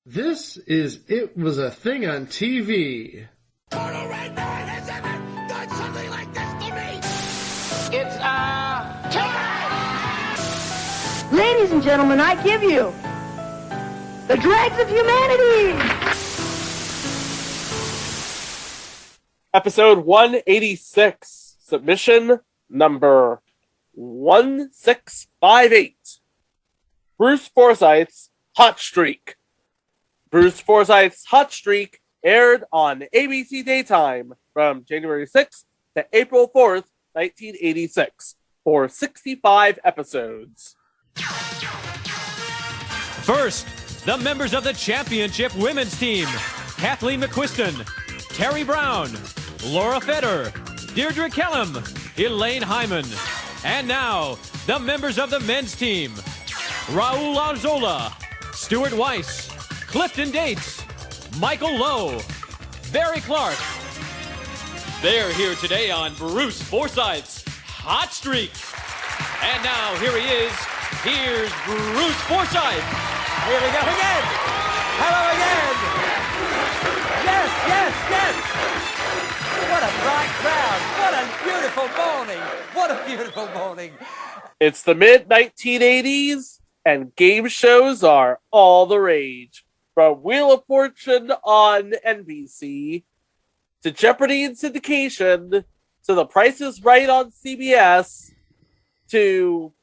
This is It Was a Thing on TV. Total Red Man has ever done something like this to me! It's, time! Ladies and gentlemen, I give you the dregs of humanity! Episode 186, submission number 1658. Bruce Forsyth's Hot Streak. Bruce Forsyth's Hot Streak aired on ABC Daytime from January 6th to April 4th, 1986, for 65 episodes. First, the members of the championship women's team: Kathleen McQuiston, Terry Brown, Laura Feder, Deirdre Kellum, Elaine Hyman. And now, the members of the men's team: Raul Arzola, Stuart Weiss, Clifton Dates, Michael Lowe, Barry Clark. They're here today on Bruce Forsyth's Hot Streak. And now, here he is. Here's Bruce Forsyth. Here we go again. Hello again. Yes, yes, yes. What a bright crowd. What a beautiful morning. What a beautiful morning. It's the mid-1980s, and game shows are all the rage. From Wheel of Fortune on NBC, to Jeopardy in syndication, to The Price is Right on CBS, to...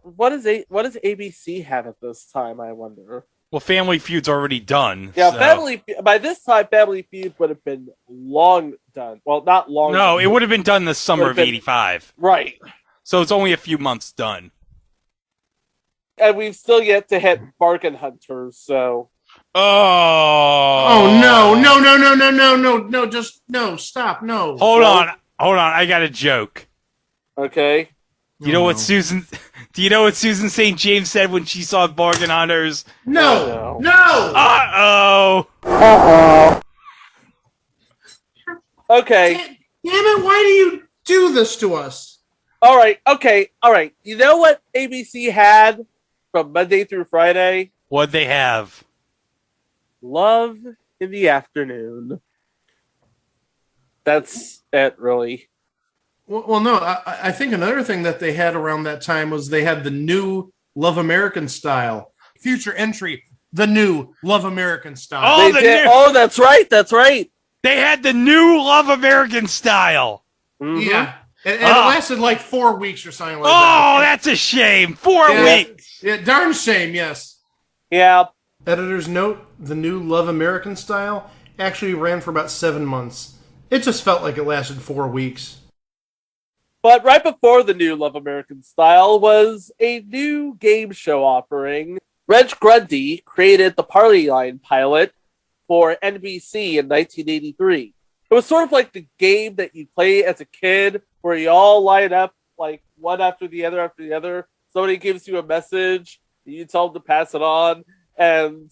What does ABC have at this time, I wonder? Well, Family Feud's already done. Yeah, so. By this time, Family Feud would have been long done. Well, not long. No, it would have been done the summer of 85. Right. So it's only a few months done. And we've still yet to hit Bargain Hunters, so... Oh, No, just, no, stop, no. Hold on, I got a joke. Okay. Do you know what Susan St. James said when she saw Bargain Hunters? No! Uh-oh! Okay. Damn it, why do you do this to us? All right. You know what ABC had from Monday through Friday? What'd they have? Love in the Afternoon. That's it, really. Well, no, I think another thing that they had around that time was they had the new Love American Style. Future entry, the new Love American Style. Oh, Oh, that's right. They had the new Love American Style. Mm-hmm. Yeah. And it lasted like 4 weeks or something like Oh, that. that's a shame. 4 weeks. Yeah, darn shame, yes. Yeah. Editor's note, the new Love American Style actually ran for about 7 months. It just felt like it lasted 4 weeks. But right before the new Love American Style was a new game show offering. Reg Grundy created the Party Line pilot for NBC in 1983. It was sort of like the game that you play as a kid where you all line up like one after the other. Somebody gives you a message, you tell them to pass it on, and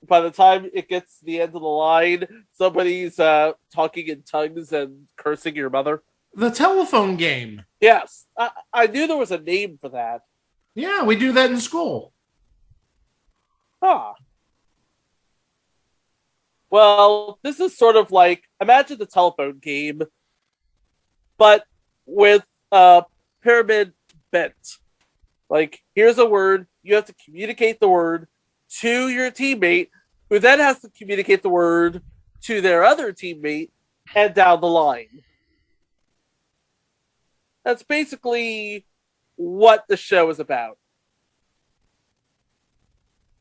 by the time it gets to the end of the line, somebody's talking in tongues and cursing your mother. The telephone game. Yes, I knew there was a name for that. Yeah, we do that in school. Huh. Well, this is sort of like, imagine the telephone game, but with a pyramid bent. Like, here's a word, you have to communicate the word to your teammate, who then has to communicate the word to their other teammate, and down the line. That's basically what the show is about.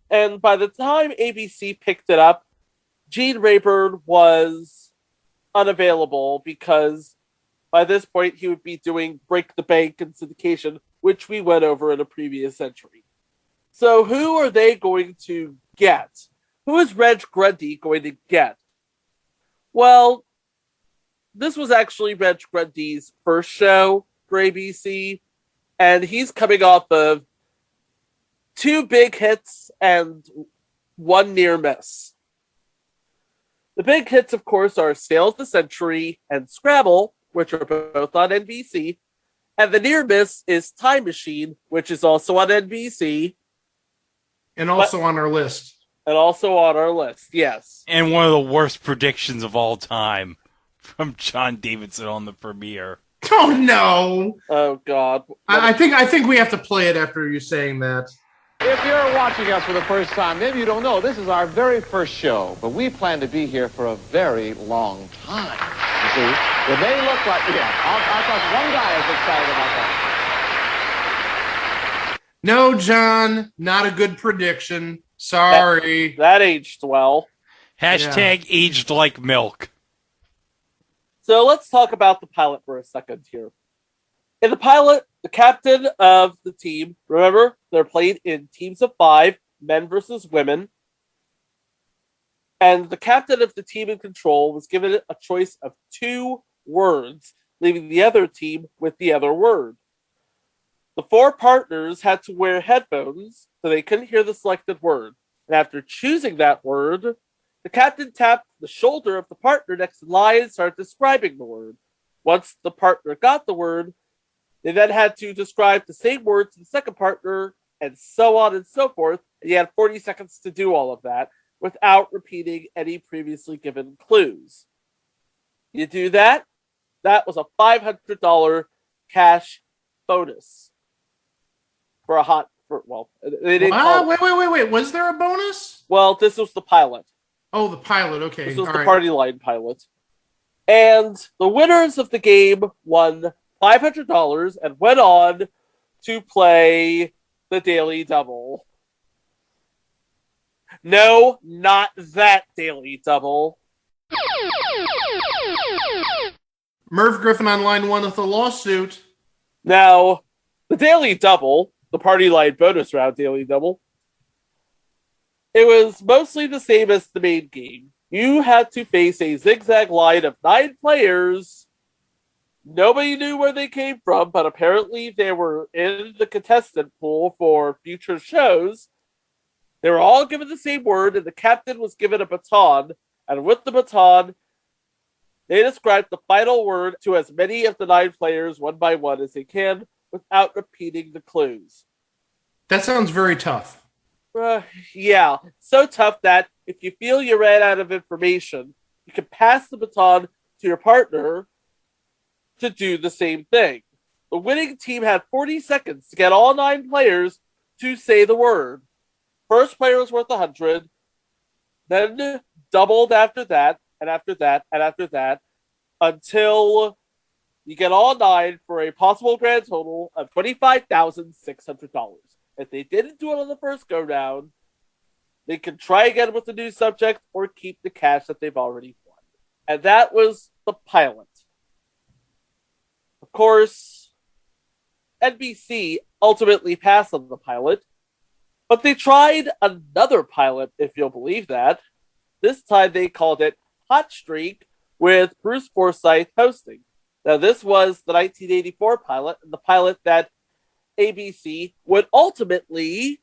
And by the time ABC picked it up, Gene Rayburn was unavailable because by this point he would be doing Break the Bank and syndication, which we went over in a previous entry. So who are they going to get? Who is Reg Grundy going to get? Well, this was actually Reg Grundy's first show for ABC, and he's coming off of 2 big hits and 1 near miss. The big hits, of course, are Sale of the Century and Scrabble, which are both on NBC, and the near miss is Time Machine, which is also on NBC. And also on our list. And also on our list, yes. And one of the worst predictions of all time from John Davidson on the premiere. Oh no! Oh God. I think we have to play it after you saying that. If you're watching us for the first time, maybe you don't know, this is our very first show, but we plan to be here for a very long time. You see, it may look like, I thought one guy is excited about that. No, John, not a good prediction. Sorry. That aged well. Hashtag aged like milk. So let's talk about the pilot for a second here. In the pilot, the captain of the team, remember, they're played in teams of 5, men versus women. And the captain of the team in control was given a choice of 2 words, leaving the other team with the other word. The 4 partners had to wear headphones so they couldn't hear the selected word. And after choosing that word, the captain tapped the shoulder of the partner next in line and started describing the word. Once the partner got the word, they then had to describe the same word to the second partner, and so on and so forth. And you had 40 seconds to do all of that without repeating any previously given clues. You do that, that was a $500 cash bonus for a they didn't call it. Wait. Was there a bonus? Well, this was the pilot. Oh, the pilot. Okay. This was All the right. party line pilot. And the winners of the game won $500 and went on to play the Daily Double. No, not that Daily Double. Merv Griffin on line 1 with a lawsuit. Now, the Daily Double, the party line bonus round Daily Double, it was mostly the same as the main game. You had to face a zigzag line of 9 players. Nobody knew where they came from, but apparently they were in the contestant pool for future shows. They were all given the same word, and the captain was given a baton. And with the baton, they described the final word to as many of the 9 players one by one as they can without repeating the clues. That sounds very tough. Yeah, so tough that if you feel you ran out of information, you can pass the baton to your partner to do the same thing. The winning team had 40 seconds to get all 9 players to say the word. First player was worth 100, then doubled after that, and after that, and after that, until you get all 9 for a possible grand total of $25,600. If they didn't do it on the first go round, they can try again with the new subject or keep the cash that they've already won. And that was the pilot. Of course, NBC ultimately passed on the pilot, but they tried another pilot, if you'll believe that. This time they called it Hot Streak with Bruce Forsyth hosting. Now, this was the 1984 pilot, and the pilot that ABC would ultimately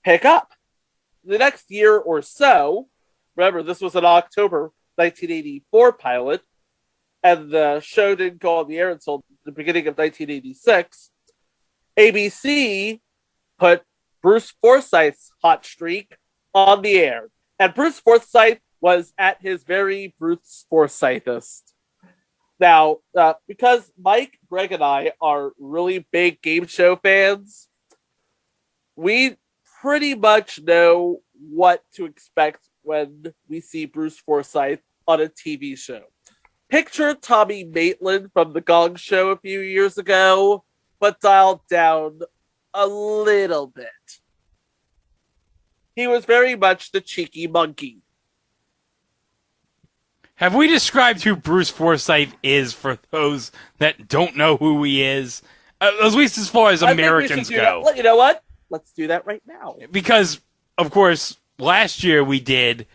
pick up. The next year or so, remember, this was an October 1984 pilot, and the show didn't go on the air until the beginning of 1986. ABC put Bruce Forsyth's Hot Streak on the air. And Bruce Forsyth was at his very Bruce Forsythist. Now, because Mike, Greg, and I are really big game show fans, we pretty much know what to expect when we see Bruce Forsyth on a TV show. Picture Tommy Maitland from The Gong Show a few years ago, but dialed down a little bit. He was very much the cheeky monkey. Have we described who Bruce Forsyth is for those that don't know who he is? At least as far as Americans go. You know what? Let's do that right now. Because, of course, last year we did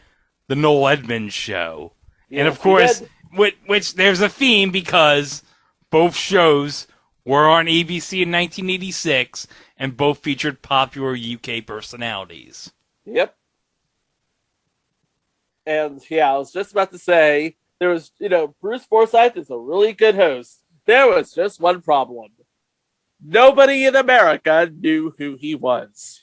the Noel Edmonds show. Yes, and, of course, which there's a theme because both shows were on ABC in 1986 and both featured popular UK personalities. Yep. And yeah, I was just about to say, there was, Bruce Forsyth is a really good host. There was just one problem. Nobody in America knew who he was.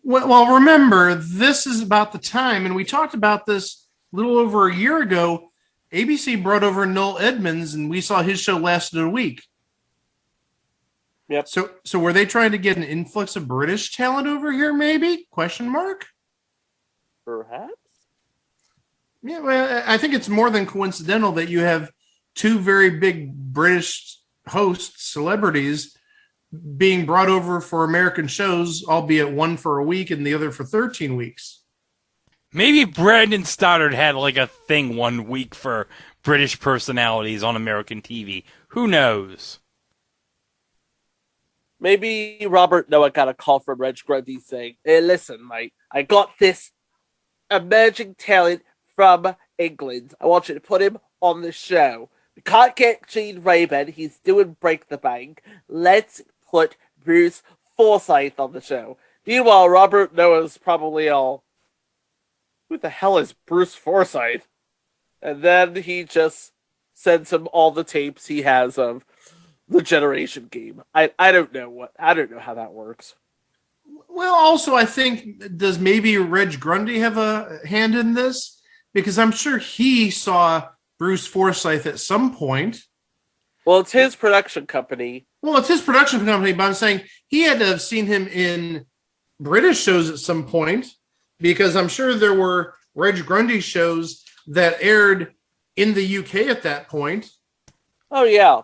Well, remember, this is about the time, and we talked about this a little over a year ago. ABC brought over Noel Edmonds, and we saw his show lasted a week. Yep. So were they trying to get an influx of British talent over here, maybe? Question mark? Perhaps? Yeah, well, I think it's more than coincidental that you have two very big British hosts, celebrities, being brought over for American shows, albeit one for a week and the other for 13 weeks. Maybe Brandon Stoddard had like a thing 1 week for British personalities on American TV. Who knows? Maybe Robert Noah got a call from Reg Grundy saying, "Hey, listen, mate, I got this emerging talent from England. I want you to put him on the show. We can't get Gene Rayburn. He's doing Break the Bank. Let's put Bruce Forsyth on the show." Meanwhile, Robert Noah's probably all, who the hell is Bruce Forsyth? And then he just sends him all the tapes he has of the Generation Game. I don't know how that works. Well, also, I think, does maybe Reg Grundy have a hand in this? Because I'm sure he saw Bruce Forsyth at some point. Well, it's his production company. Well, it's his production company, but I'm saying he had to have seen him in British shows at some point, because I'm sure there were Reg Grundy shows that aired in the UK at that point. Oh, yeah.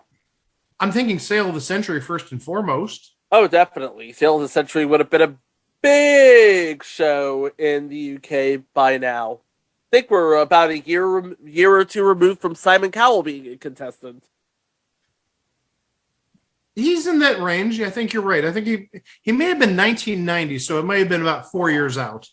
I'm thinking Sale of the Century first and foremost. Oh, definitely. Sale of the Century would have been a big show in the UK by now. I think we're about a year or two removed from Simon Cowell being a contestant. He's in that range. I think you're right. I think he may have been 1990, so it may have been about 4 years out.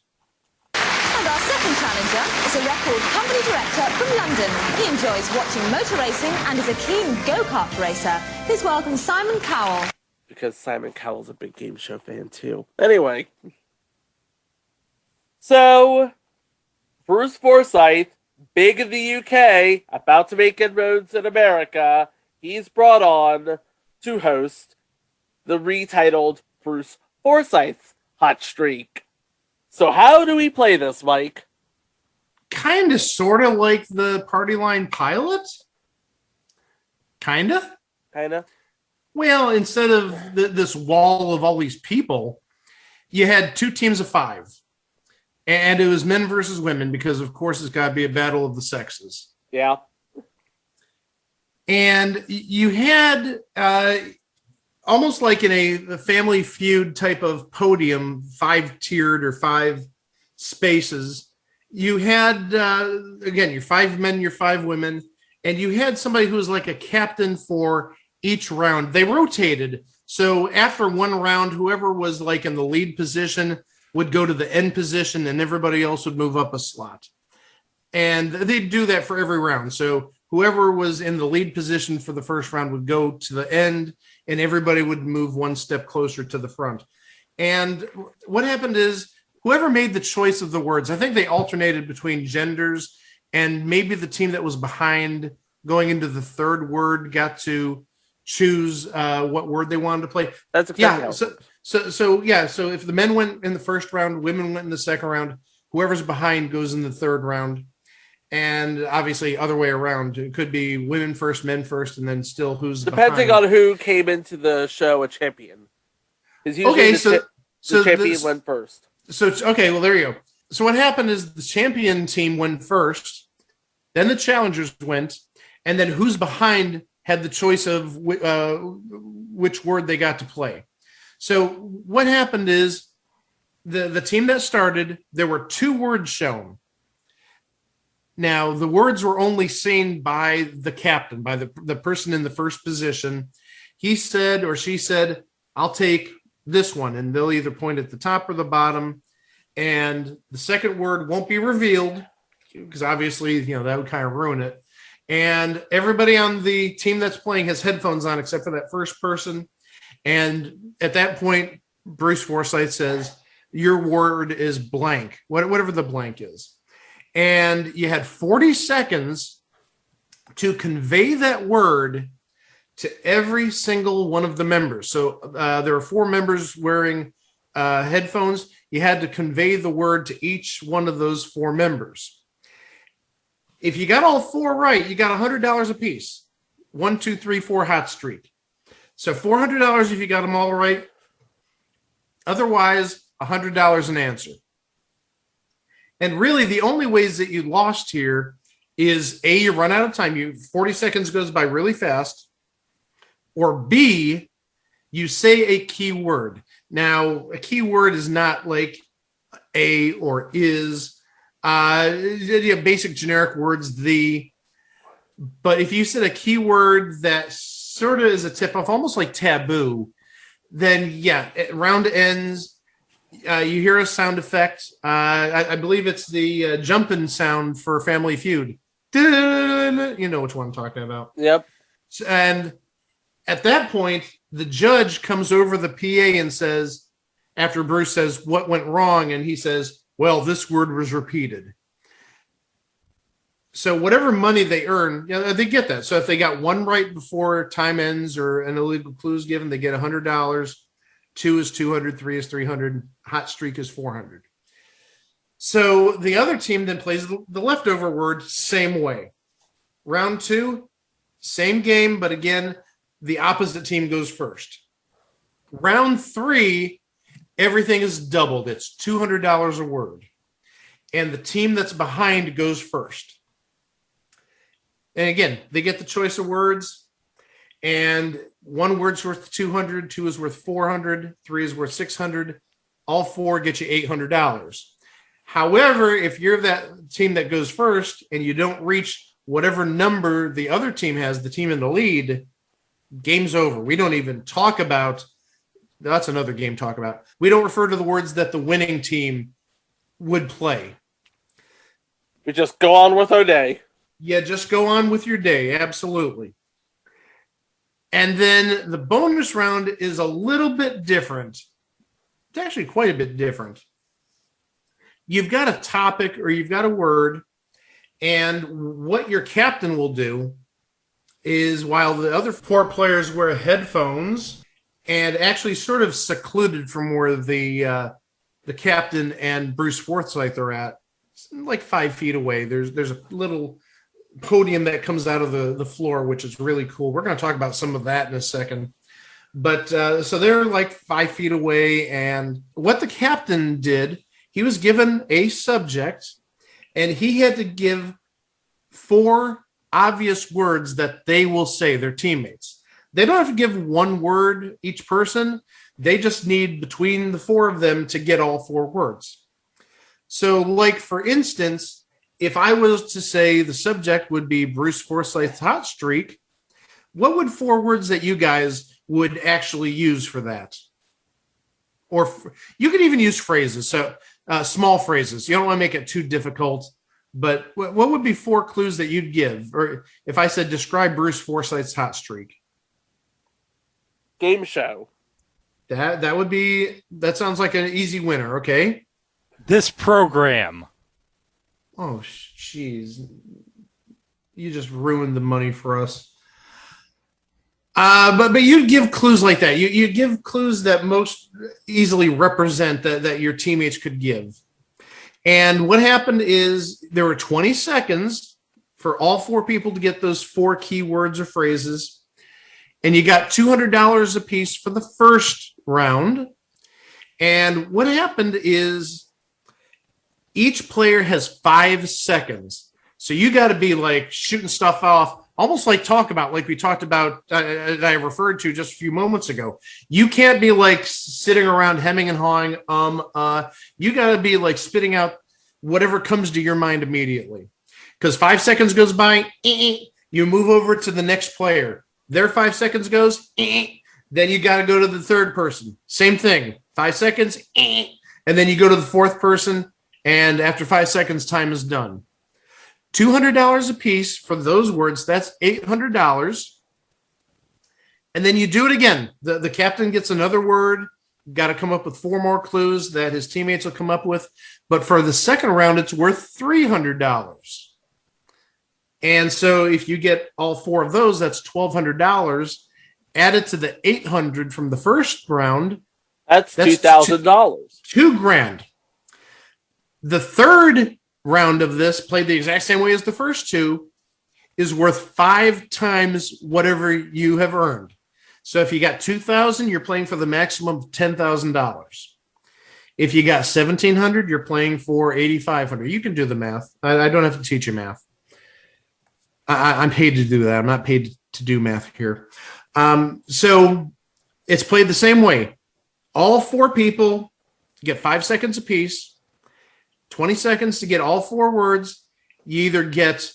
And our second challenger is a record company director from London. He enjoys watching motor racing and is a keen go-kart racer. Please welcome Simon Cowell. Because Simon Cowell's a big game show fan, too. Anyway. So, Bruce Forsyth, big in the UK, about to make inroads in America, he's brought on to host the retitled Bruce Forsyth Hot Streak. So how do we play this, Mike? Kind of, sort of like the Party Line pilot? Kind of? Kind of? Well, instead of this wall of all these people, you had two teams of five. And it was men versus women because, of course, it's got to be a battle of the sexes. Yeah. And you had almost like in a Family Feud type of podium, 5-tiered or 5 spaces. You had, again, your 5 men, your 5 women, and you had somebody who was like a captain for each round. They rotated. So after one round, whoever was like in the lead position would go to the end position and everybody else would move up a slot. And they'd do that for every round. So whoever was in the lead position for the first round would go to the end and everybody would move one step closer to the front. And what happened is whoever made the choice of the words, I think they alternated between genders, and maybe the team that was behind going into the third word got to choose what word they wanted to play. That's exactly So if the men went in the first round, women went in the second round, whoever's behind goes in the third round. And obviously other way around. It could be women first, men first, and then still who's depending behind. on who came into the show a champion. Okay, the champion went first. So okay, well there you go. So what happened is the champion team went first, then the challengers went, and then who's behind had the choice of which word they got to play. So what happened is the team that started, there were 2 words shown. Now, the words were only seen by the captain, by the person in the first position. He said or she said, "I'll take this one," and they'll either point at the top or the bottom. And the second word won't be revealed because obviously, that would kind of ruin it. And everybody on the team that's playing has headphones on except for that first person. And at that point, Bruce Forsyth says, "Your word is blank," whatever the blank is. And you had 40 seconds to convey that word to every single one of the members. So there are 4 members wearing headphones. you had to convey the word to each one of those 4 members. If you got all 4 right, you got $100 a piece. 1, 2, 3, 4 hot streak. So $400 if you got them all right. Otherwise, $100 an answer. And really, the only ways that you lost here is A, you run out of time. 40 seconds goes by really fast. Or B, you say a key word. Now, a key word is not like a or is. Basic generic words, but if you said a keyword that sort of is a tip-off, almost like taboo, then yeah, round ends. You hear a sound effect. I believe it's the jumping sound for Family Feud. You know which one I'm talking about. Yep. And at that point, the judge comes over the PA and says, after Bruce says, what went wrong? And he says, well, this word was repeated. So whatever money they earn, they get that. So if they got 1 right before time ends or an illegal clue is given, they get $100. 2 is 200, 3 is 300, hot streak is 400. So the other team then plays the leftover word same way. Round 2, same game, but again, the opposite team goes first. Round 3, everything is doubled. It's $200 a word. And the team that's behind goes first. And again, they get the choice of words. And 1 word's worth 200, 2 is worth 400, 3 is worth 600. All 4 get you $800. However, if you're that team that goes first and you don't reach whatever number the other team has, the team in the lead, game's over. We don't even talk about, that's another game talk about. We don't refer to the words that the winning team would play. We just go on with our day. Yeah, just go on with your day. Absolutely. And then the bonus round is a little bit different. It's actually quite a bit different. You've got a topic or you've got a word, and what your captain will do is, while the other 4 players wear headphones and actually sort of secluded from where the captain and Bruce Forsyth are at, like 5 feet away, there's a little podium that comes out of the floor, which is really cool. We're going to talk about some of that in a second. But so they're like 5 feet away. And what the captain did, he was given a subject and he had to give 4 obvious words that they will say, their teammates. They don't have to give 1 word each person. They just need between the 4 of them to get all 4 words. So like, for instance, if I was to say the subject would be Bruce Forsyth's hot streak, what would 4 words that you guys would actually use for that? Or you could even use phrases, so small phrases. You don't want to make it too difficult, but what would be 4 clues that you'd give? Or if I said, describe Bruce Forsyth's hot streak. Game show. That sounds like an easy winner, okay? This program. Oh, jeez. You just ruined the money for us. But you'd give clues like that. You give clues that most easily represent that your teammates could give. And what happened is there were 20 seconds for all 4 people to get those 4 key words or phrases. And you got $200 a piece for the first round. And what happened is, each player has 5 seconds. So you got to be like shooting stuff off, almost like like we talked about, that I referred to just a few moments ago. You can't be like sitting around hemming and hawing. You got to be like spitting out whatever comes to your mind immediately. Because 5 seconds goes by, you move over to the next player. Their 5 seconds goes, then you got to go to the third person. Same thing, 5 seconds, and then you go to the 4th person. And after 5 seconds, time is done. $200 a piece for those words. That's $800. And then you do it again. The captain gets another word. Got to come up with 4 more clues that his teammates will come up with. But for the second round, it's worth $300. And so if you get all 4 of those, that's $1,200. Added to the $800 from the first round. That's $2,000. $2,000. The third round of this, played the exact same way as the first two, is worth 5 times whatever you have earned. So if you got $2,000, you're playing for the maximum of $10,000. If you got $1,700, you're playing for $8,500. You can do the math. I don't have to teach you math. I'm paid to do that. I'm not paid to do math here. So it's played the same way. All 4 people get 5 seconds apiece, 20 seconds to get all 4 words. You either get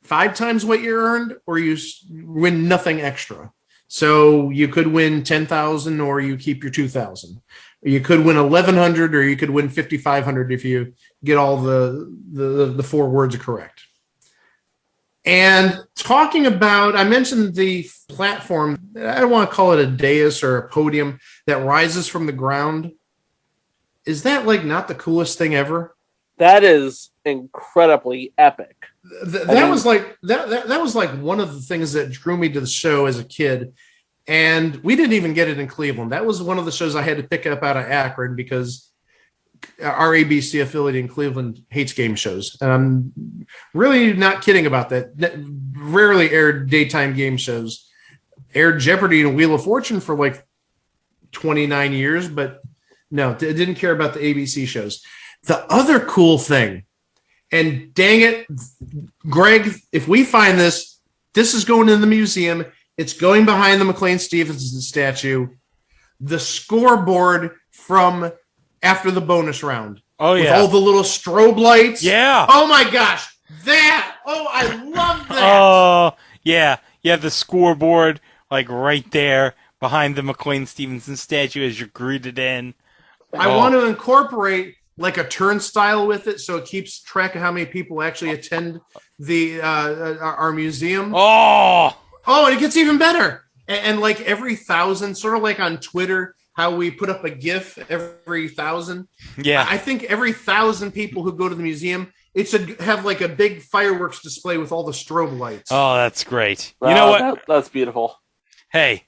5 times what you earned or you win nothing extra. So you could win 10,000 or you keep your 2,000. You could win 1,100 or you could win 5,500 if you get all the 4 words correct. And talking about, I mentioned the platform. I don't want to call it a dais or a podium that rises from the ground. Is that like not the coolest thing ever? That is incredibly epic. That was like one of the things that drew me to the show as a kid. And we didn't even get it in Cleveland. That was one of the shows I had to pick up out of Akron because our ABC affiliate in Cleveland hates game shows. And I'm really not kidding about that. Rarely aired daytime game shows. Aired Jeopardy and Wheel of Fortune for like 29 years, but no, it didn't care about the ABC shows. The other cool thing, and dang it, Greg, if we find this is going in the museum. It's going behind the McLean Stevenson statue. The scoreboard from after the bonus round. Oh, yeah. With all the little strobe lights. Yeah. Oh, my gosh. I love that. Oh, yeah. Yeah, the scoreboard, like right there behind the McLean Stevenson statue as you're greeted in. I want to incorporate like a turnstile with it so it keeps track of how many people actually attend the our museum. Oh, and it gets even better. And like every 1,000, sort of like on Twitter, how we put up a GIF every 1,000. Yeah. I think every 1,000 people who go to the museum, it should have like a big fireworks display with all the strobe lights. Oh, that's great. You know what? That's beautiful. Hey,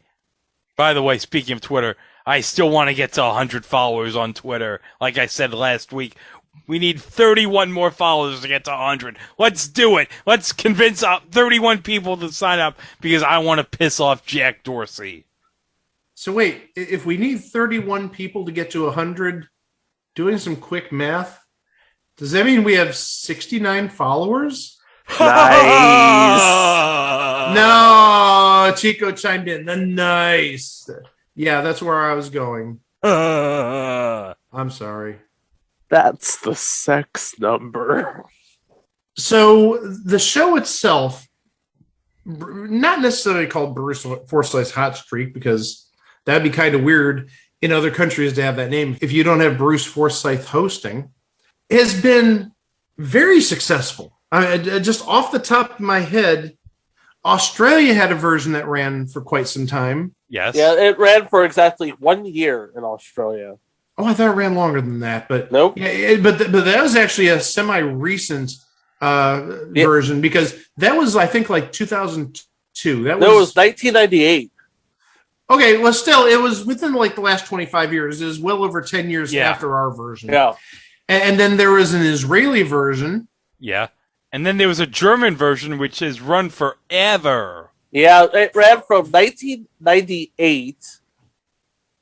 by the way, speaking of Twitter, I still want to get to 100 followers on Twitter. Like I said last week, we need 31 more followers to get to 100. Let's do it. Let's convince 31 people to sign up because I want to piss off Jack Dorsey. So wait, if we need 31 people to get to 100, doing some quick math, does that mean we have 69 followers? Nice. No, Chico chimed in. The nice. Yeah, that's where I was going. I'm sorry. That's the sex number. So the show itself, not necessarily called Bruce Forsyth's Hot Streak, because that'd be kind of weird in other countries to have that name if you don't have Bruce Forsyth hosting, has been very successful. Just off the top of my head, Australia had a version that ran for quite some time. Yes. Yeah, it ran for exactly 1 year in Australia. Oh, I thought it ran longer than that, but nope. Yeah, but that was actually a semi-recent version because that was, I think, like 2002. That was 1998. Okay, well, still, it was within like the last 25 years. It was well over 10 years after our version. Yeah, and then there was an Israeli version. Yeah, and then there was a German version which has run forever. Yeah, it ran from 1998.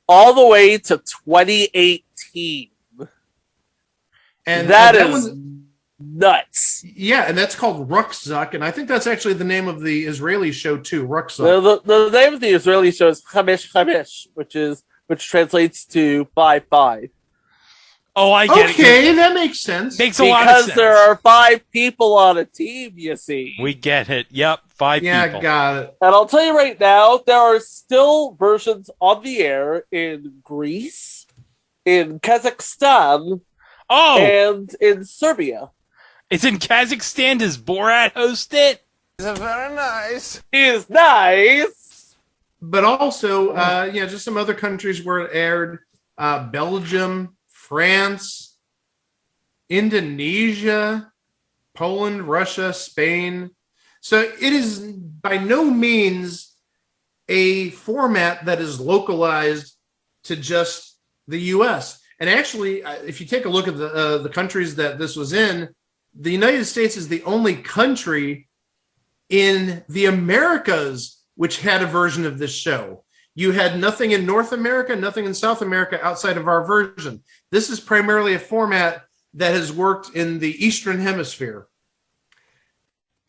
All the way to 2018. And that is nuts. Yeah, and that's called Ruckzuck, and I think that's actually the name of the Israeli show too, Ruckzuck. The name of the Israeli show is Chamish Chamish, which translates to 5-5. Oh, I get it. Okay, that makes sense. Makes a lot of sense. Because there are 5 people on a team, you see. We get it. Yep, 5 people. Yeah, got it. And I'll tell you right now, there are still versions on the air in Greece, in Kazakhstan, and in Serbia. It's in Kazakhstan. Does Borat host it? He's very nice. He is nice. But also, just some other countries where it aired. Belgium, France, Indonesia, Poland, Russia, Spain. So it is by no means a format that is localized to just the U.S. And actually, if you take a look at the countries that this was in, the United States is the only country in the Americas which had a version of this show. You had nothing in North America, nothing in South America outside of our version. This is primarily a format that has worked in the Eastern Hemisphere.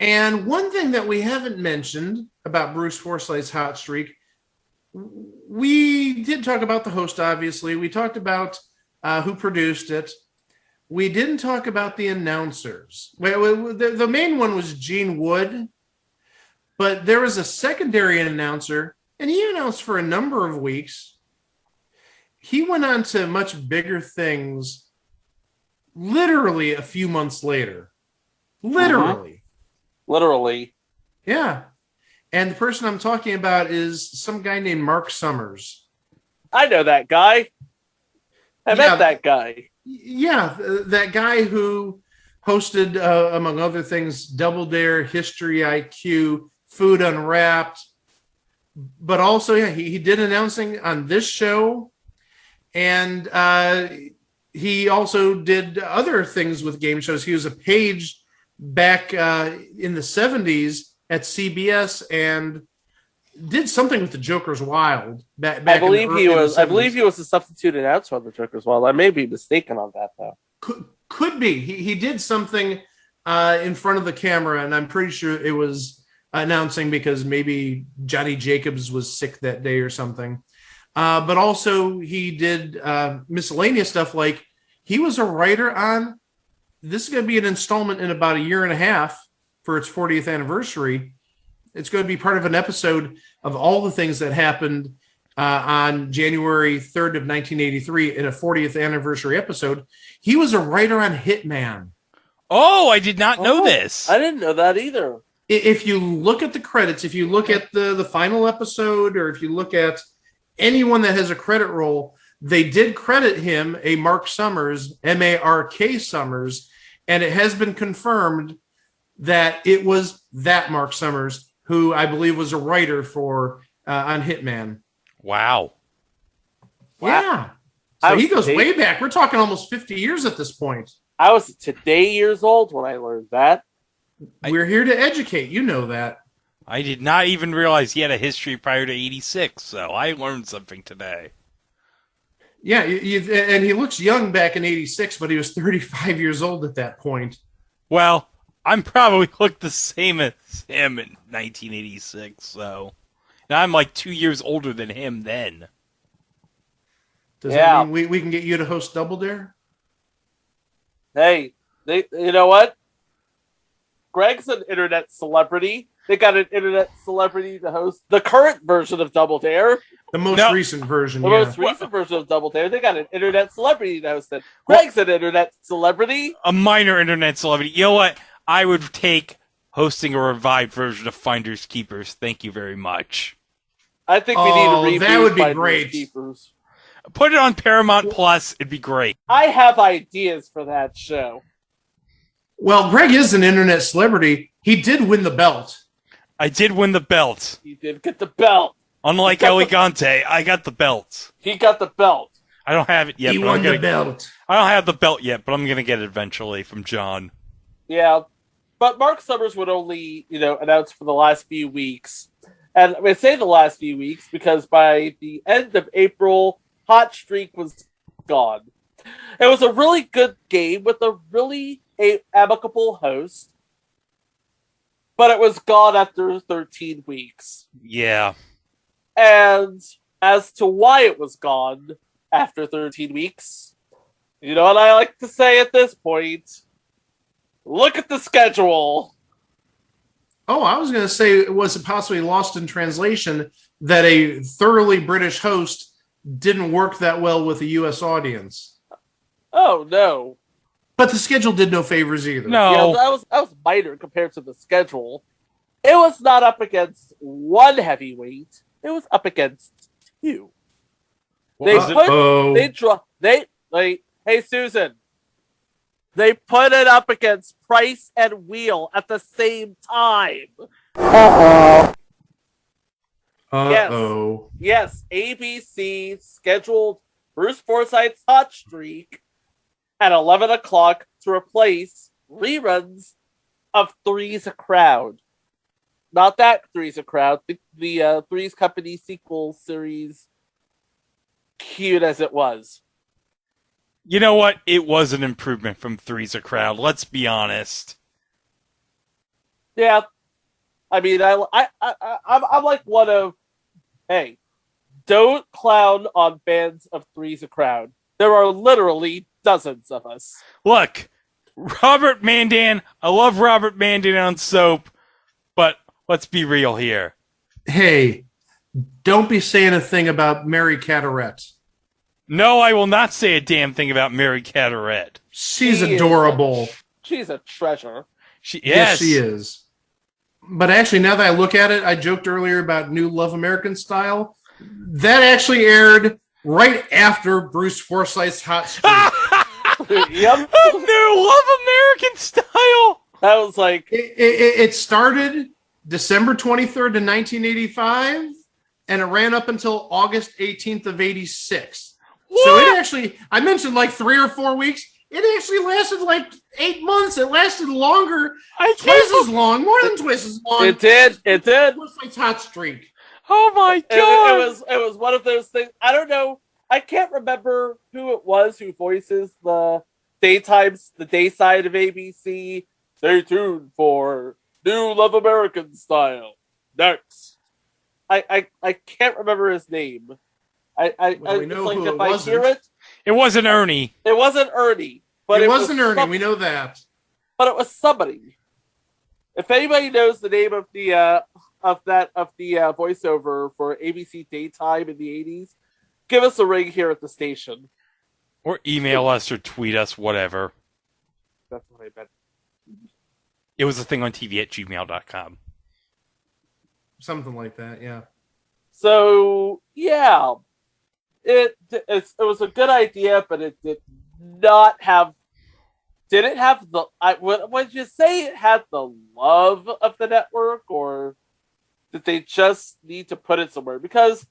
And one thing that we haven't mentioned about Bruce Forsyth's hot streak, we did talk about the host, obviously. We talked about who produced it. We didn't talk about the announcers. The main one was Gene Wood, but there was a secondary announcer, and he announced for a number of weeks. He went on to much bigger things literally a few months later. Literally. Literally. Yeah. And the person I'm talking about is some guy named Mark Summers. I know that guy. I met that guy. Yeah, that guy who hosted, among other things, Double Dare, History IQ, Food Unwrapped. But also, yeah, he did announcing on this show. And he also did other things with game shows. He was a page back in the 70s at CBS and did something with the Joker's Wild. I believe he was a substitute announcer on the Joker's Wild. I may be mistaken on that, though. Could be. He did something in front of the camera, and I'm pretty sure it was announcing because maybe Johnny Jacobs was sick that day or something. But also he did miscellaneous stuff, like he was a writer on, this is going to be an installment in about a year and a half for its 40th anniversary. It's going to be part of an episode of all the things that happened on January 3rd of 1983 in a 40th anniversary episode. He was a writer on Hitman. Oh, I did not know this. I didn't know that either. If you look at the credits, if you look at the final episode, or if you look at anyone that has a credit roll, they did credit him a Mark Summers, M-A-R-K Summers, and it has been confirmed that it was that Mark Summers, who I believe was a writer for on Hitman. Wow. Yeah. So he goes way back. We're talking almost 50 years at this point. I was today years old when I learned that. We're here to educate. You know that. I did not even realize he had a history prior to 86, so I learned something today. Yeah, and he looks young back in 86, but he was 35 years old at that point. Well, I'm probably looked the same as him in 1986, so now I'm like 2 years older than him then. Does that mean we can get you to host Double Dare? Hey, you know what? Greg's an internet celebrity. They got an internet celebrity to host the current version of Double Dare. The most recent version, The most recent version of Double Dare. They got an internet celebrity to host it. Greg's an internet celebrity. A minor internet celebrity. You know what? I would take hosting a revived version of Finders Keepers. Thank you very much. I think we need to reboot that would be Finders great. Keepers. Put it on Paramount Plus. It'd be great. I have ideas for that show. Well, Greg is an internet celebrity. He did win the belt. I did win the belt. He did get the belt. Unlike Elegante, I got the belt. He got the belt. I don't have it yet. He won the belt. I don't have the belt yet, but I'm going to get it eventually from John. Yeah, but Mark Summers would only, announce for the last few weeks. And I say the last few weeks because by the end of April, Hot Streak was gone. It was a really good game with a really amicable host, but it was gone after 13 weeks. Yeah. And as to why it was gone after 13 weeks, you know what I like to say at this point? Look at the schedule. Oh, I was going to say, was it possibly lost in translation that a thoroughly British host didn't work that well with a U.S. audience? Oh, no. But the schedule did no favors either. No. Yeah, that was minor compared to the schedule. It was not up against one heavyweight. It was up against two. Hey, Susan. They put it up against Price and Wheel at the same time. Uh-oh. Yes, ABC scheduled Bruce Forsyth's hot streak at 11 o'clock to replace reruns of Three's a Crowd. Not that Three's a Crowd, the Three's Company sequel series, cute as it was. You know what? It was an improvement from Three's a Crowd. Let's be honest. Yeah, I mean, I'm like one of, hey, don't clown on bands of Three's a Crowd. There are literally dozens of us. Look, Robert Mandan, I love Robert Mandan on Soap, but let's be real here. Hey, don't be saying a thing about Mary Carteret. No, I will not say a damn thing about Mary Carteret. She's adorable. She's a treasure. Yes, she is. But actually, now that I look at it, I joked earlier about New Love American Style. That actually aired right after Bruce Forsyth's hot streak. Yep. New Love American Style. That was like... It started December 23rd to 1985, and it ran up until August 18th of 86. What? So it actually, I mentioned like 3 or 4 weeks. It actually lasted like 8 months. It lasted longer. Twice as long. More than twice as long. It did. Forsyth's hot streak. Oh my god! It was one of those things. I don't know. I can't remember who it was who voices the day side of ABC. Stay tuned for New Love American Style next. I can't remember his name. We know who it wasn't. It wasn't Ernie. It wasn't Ernie. But it wasn't Ernie. We know that. But it was somebody. If anybody knows the name of the voiceover for ABC Daytime in the 80s, give us a ring here at the station. Or email us or tweet us, whatever. That's what I meant. It was a thing on TV at gmail.com. Something like that, yeah. So, yeah. It was a good idea, but it didn't have the... Would you say it had the love of the network, or did they just need to put it somewhere? Because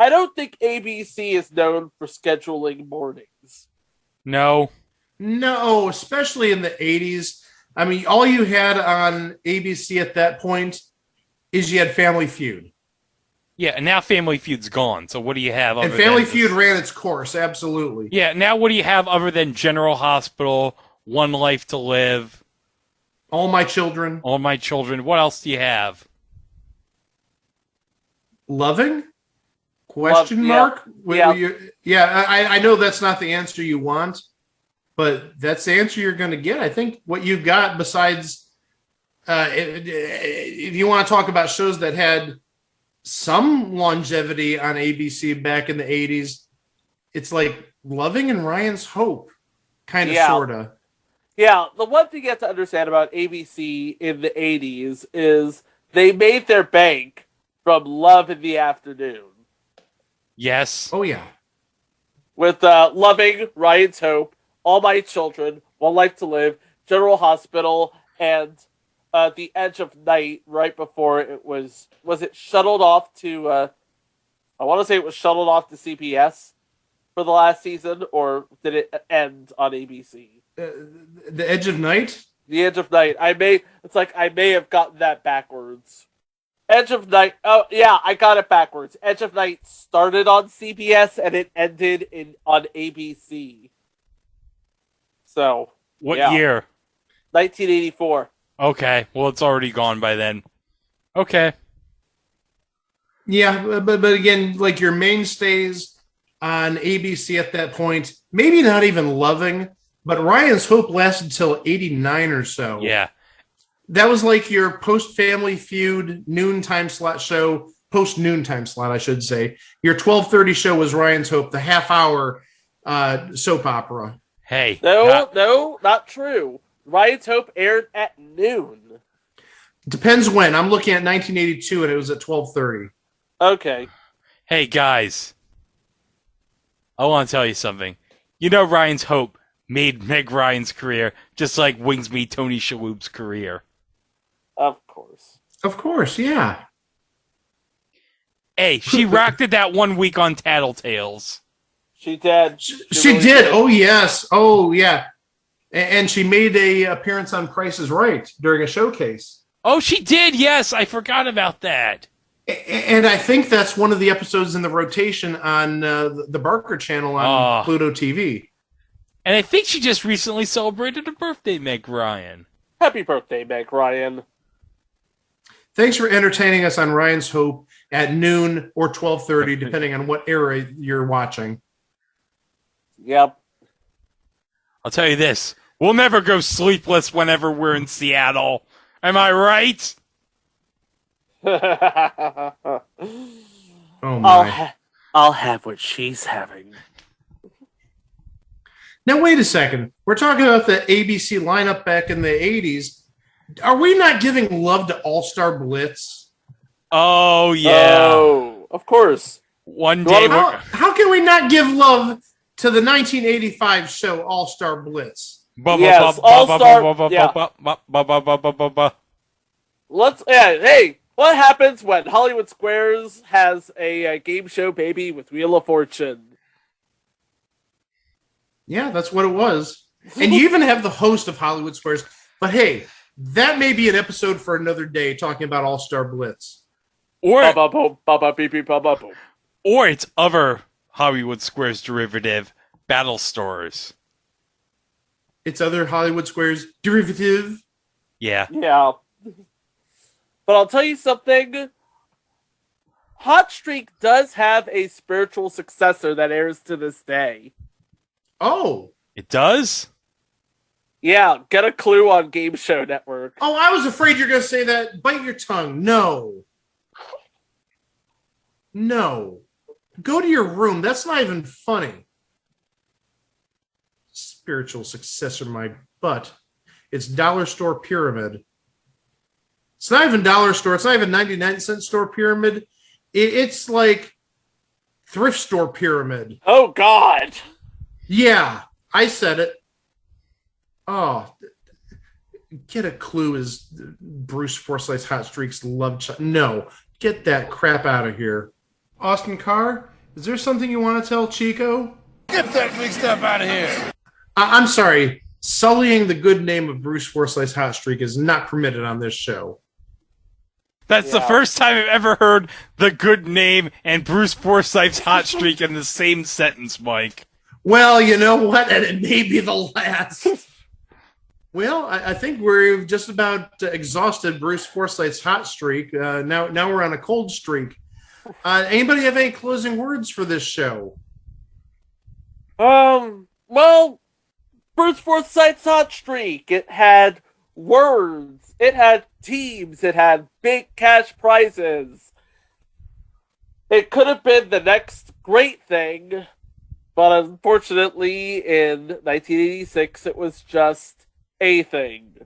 I don't think ABC is known for scheduling mornings. No, especially in the 80s. I mean, all you had on ABC at that point is you had Family Feud. Yeah, and now Family Feud's gone, so what do you have other And Family than Feud ran its course, absolutely. Yeah, now what do you have other than General Hospital, One Life to Live? All My Children. All My Children. What else do you have? Loving? Question mark? Yeah. I know that's not the answer you want, but that's the answer you're going to get. I think what you've got besides, if you want to talk about shows that had some longevity on ABC back in the 80s, it's like Loving and Ryan's Hope, kind of, sort of. Yeah, the one thing you have to understand about ABC in the 80s is they made their bank from Love in the Afternoon. Yes. Oh, yeah. With Loving, Ryan's Hope, All My Children, One Life to Live, General Hospital, and The Edge of Night right before it was it shuttled off to, I want to say it was shuttled off to CBS for the last season, or did it end on ABC? The Edge of Night? The Edge of Night. I may have gotten that backwards. Edge of Night. Oh, yeah, I got it backwards. Edge of Night started on CBS and it ended on ABC. So, what year? 1984. Okay, well, it's already gone by then. Okay. Yeah, but again, like your mainstays on ABC at that point, maybe not even Loving, but Ryan's Hope lasted till 89 or so. Yeah. That was like your post-Family Feud noontime slot show, post-noontime slot, I should say. Your 12:30 show was Ryan's Hope, the half-hour soap opera. Hey. No, not true. Ryan's Hope aired at noon. Depends when. I'm looking at 1982, and it was at 12:30. Okay. Hey, guys. I want to tell you something. You know Ryan's Hope made Meg Ryan's career just like Wings made Tony Shalhoub's career. Of course. Of course, yeah. Hey, she rocked it that 1 week on Tattletales. She did. She really did. Oh, yes. Oh, yeah. And she made a appearance on Price is Right during a showcase. Oh, she did. Yes, I forgot about that. And I think that's one of the episodes in the rotation on the Barker channel on Pluto TV. And I think she just recently celebrated a birthday, Meg Ryan. Happy birthday, Meg Ryan. Thanks for entertaining us on Ryan's Hope at noon or 12:30, depending on what era you're watching. Yep. I'll tell you this. We'll never go sleepless whenever we're in Seattle. Am I right? Oh, my. I'll have what she's having. Now, wait a second. We're talking about the ABC lineup back in the 80s. Are we not giving love to All-Star Blitz? Oh, yeah. Oh, of course. One day. How can we not give love to the 1985 show All-Star Blitz? Yes, All-Star. Hey, what happens when Hollywood Squares has a game show baby with Wheel of Fortune? Yeah, that's what it was. And you even have the host of Hollywood Squares. But hey, that may be an episode for another day talking about All-Star Blitz. Or it's other Hollywood Squares derivative, Battle Stores. It's other Hollywood Squares derivative. Yeah. Yeah. But I'll tell you something. Hot Streak does have a spiritual successor that airs to this day. Oh. It does? Yeah, get a clue on Game Show Network. Oh, I was afraid you're going to say that. Bite your tongue. No. No. Go to your room. That's not even funny. Spiritual successor, my butt. It's Dollar Store Pyramid. It's not even Dollar Store. It's not even 99-cent store pyramid. It's like thrift store pyramid. Oh, God. Yeah, I said it. Oh, get a clue is Bruce Forsyth's Hot Streak's love child. No, get that crap out of here. Austin Carr, is there something you want to tell Chico? Get that big stuff out of here. I'm sorry. Sullying the good name of Bruce Forsyth's Hot Streak is not permitted on this show. That's the first time I've ever heard the good name and Bruce Forsyth's Hot Streak in the same sentence, Mike. Well, you know what? And it may be the last. Well, I think we've just about exhausted Bruce Forsyth's Hot Streak. Now we're on a cold streak. Anybody have any closing words for this show? Well, Bruce Forsyth's Hot Streak. It had words. It had teams. It had big cash prizes. It could have been the next great thing, but unfortunately, in 1986, it was just a thing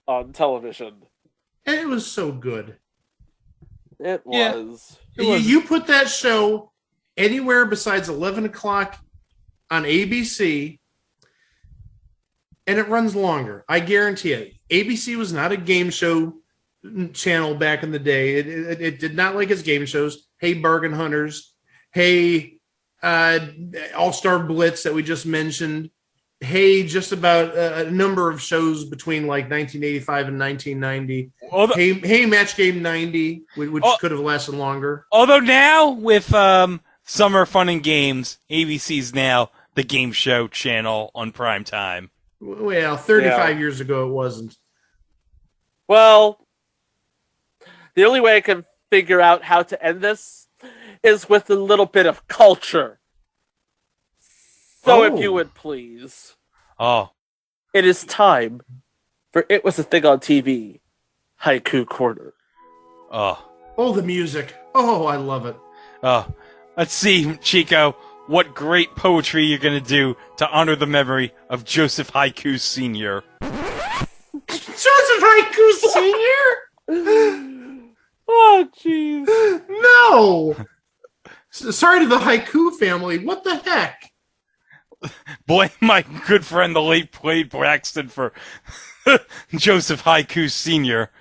on television. And it was so good. It was. You put that show anywhere besides 11 o'clock on ABC, and it runs longer. I guarantee it. ABC was not a game show channel back in the day. It did not like its game shows. Hey, Bargain Hunters. Hey, All-Star Blitz that we just mentioned. Hey, just about a number of shows between like 1985 and 1990. Hey, Match Game 90, which could have lasted longer. Although now with Summer Fun and Games, ABC's now the game show channel on prime time. Well, 35 years ago it wasn't. Well, the only way I can figure out how to end this is with a little bit of culture. So if you would please. Oh. It is time for It Was a Thing on TV, Haiku Corner. Oh. Oh, the music. Oh, I love it. Oh. Let's see, Chico, what great poetry you're going to do to honor the memory of Joseph Haiku Sr. Joseph Haiku Sr.? Oh, jeez. No! Sorry to the Haiku family. What the heck? Blame my good friend, the late Blade Braxton, for Joseph Haiku Sr.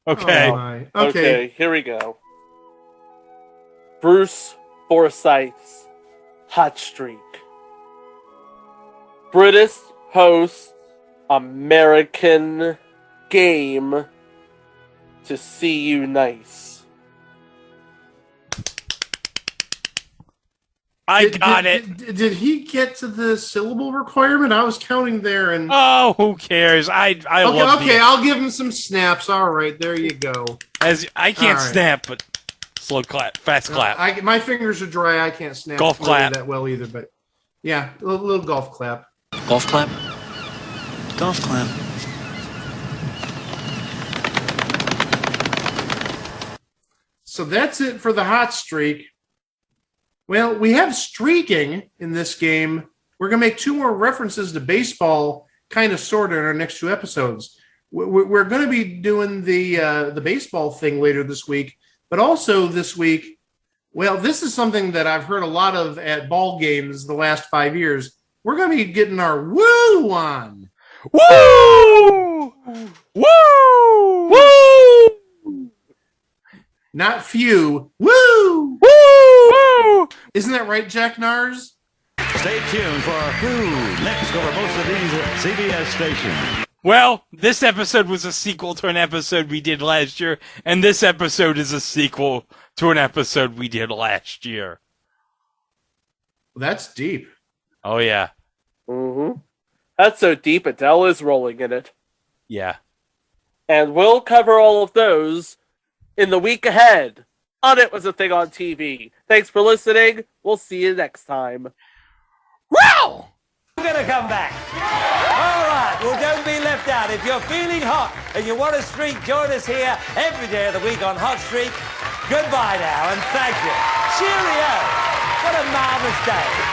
Okay. Oh, okay, here we go. Bruce Forsyth's Hot Streak. British hosts American game to see you nice. I got it. Did he get to the syllable requirement? I was counting there, and Oh, who cares? I love okay. I'll give him some snaps. All right, there you go. As I can't All right. snap, but slow clap, fast clap. My fingers are dry. I can't snap Golf really clap. that well either. But yeah, a little golf clap. Golf clap? Golf clap. So that's it for the hot streak. Well, we have streaking in this game. We're going to make 2 more references to baseball, kind of, sort of, in our next 2 episodes. We're going to be doing the baseball thing later this week, but also this week, well, this is something that I've heard a lot of at ball games the last 5 years. We're going to be getting our woo on. Woo! Woo! Woo! Not few. Woo! Woo! Isn't that right, Jack Nars? Stay tuned for Who next over most of these CBS stations. Well, this episode was a sequel to an episode we did last year, and this episode is a sequel to an episode we did last year. That's deep. Oh, yeah. Mm-hmm. That's so deep, Adele is rolling in it. Yeah. And we'll cover all of those in the week ahead on It Was a Thing on TV. Thanks for listening. We'll see you next time. Wow! I'm going to come back. All right, well, don't be left out. If you're feeling hot and you want a streak, join us here every day of the week on Hot Streak. Goodbye now, and thank you. Cheerio. What a marvelous day.